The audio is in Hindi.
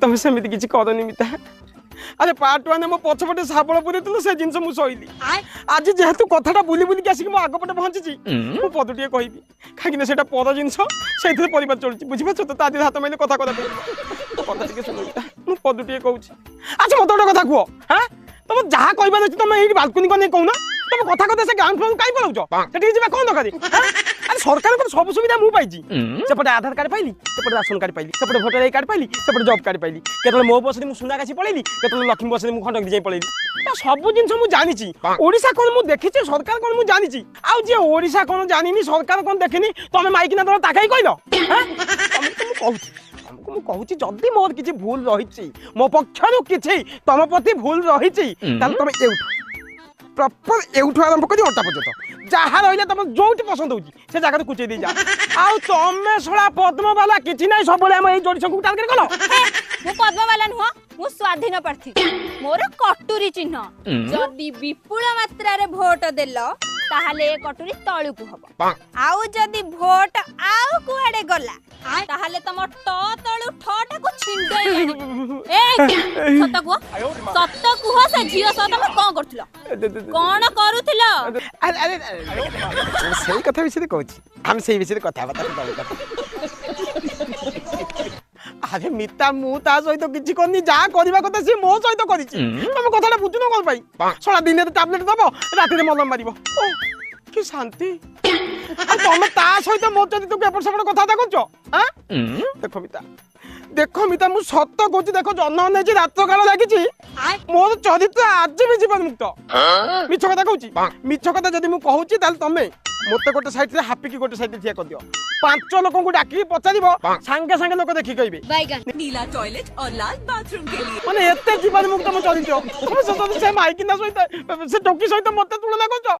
तुम सेमती किसी करनी मिता अरे पार्ट वन मो पछपटे साबल पुरी से जिनस मु सहिली आज जेहेतु कथाटा बुली बुली आसिक मो आगपटे पहुंची मु पदटिए कहबी कहीं सेटा पर जिनस से परिवार चलुची बुझीपार तो आज हाथ मारे कथा कथा टे शुण मु पदटिए कहूँ अच्छा मत गोटे कथा कह हाँ तुम जहाँ कहबार अच्छे तुम ये बालकनी को नहीं कहना तुम कथा कथा से ग्राउंड फ्लोर कहीं पलाऊच से जा कौन दरकार अरे सरकार को सब सुविधा मु पाई सेपटे आधार कार्ड पाइली सेपटे राशन कार्ड पाइली सेपटे भोटर आई कार्ड पाइली सेपटे जॉब कार्ड पाइली केतले मो बस में सुनाकाशी पळेली केतले लक्ष्मी बस में खंडक जाई पळेली तो सब जिंस मु जानिची ओडिसा कोन मु देखिची सरकार कोन मु जानिची आ जे ओडिसा कोन जानिनी सरकार कोन देखिनी तमे माइकिना दल ताकाई कहलो हां तुम कहू कहूँ जदि मोर किसी भूल रही मो पक्षर किसी तुम प्रति भूल रही तुम प्रॉपर एउठू आरंभ कर अटा पर्यंत जहाँ रही तुम जो पसंद हो जगह कुचे दी जा आउ तमे शला पद्म वाला किछि नै सब बेले जोड़ी सब टार्गेट कलो मु पद्म वाला नुह मु स्वाधीन प्रार्थी मोर कटुरी चिन्ह जदि विपुल मात्रा रे वोट देलो ताहाले कटुरी तळुकु हबो आउ जदि वोट आउ कुआडे गला ताहाले तम ट तळु ठटा को छिंडे ए सत कुह से झियो स तम कोन करथलो कोन करूथलो अरे सही कथा विषय कहूँ हम सही विषय कथा बता अरे मिता मु ता सहित किछि करनी जा करबा कथा से मो सहित करिछि तुम कथाटा बुझुनो कोन पाई सळा दिन टैबलेट दबो राति रे मलम मारिबो कि शांति तुम ता सहित मो जदि तू पेपर सेपट कथा करछो हां देखो मिता मु सत्य कहूँ देखो जन्म नहीं रात काल लगी मोर चरित्र आज भी जीवन मुक्त मिछ कथा कहूँ मिछ कथा जदि मु कहूँ तमें मत गोटे साइड रे हापी की गोटे साइड ठिया कर दियो 5 लोक को डाकी पचारिबो संगे संगे लोक देखि कहबे नीला टॉयलेट और लाल बाथरूम के लिए माने एते जीवन मुक्त म चरित्र तुम से माइकिना सहित से टोकी सहित मते तुलना करछो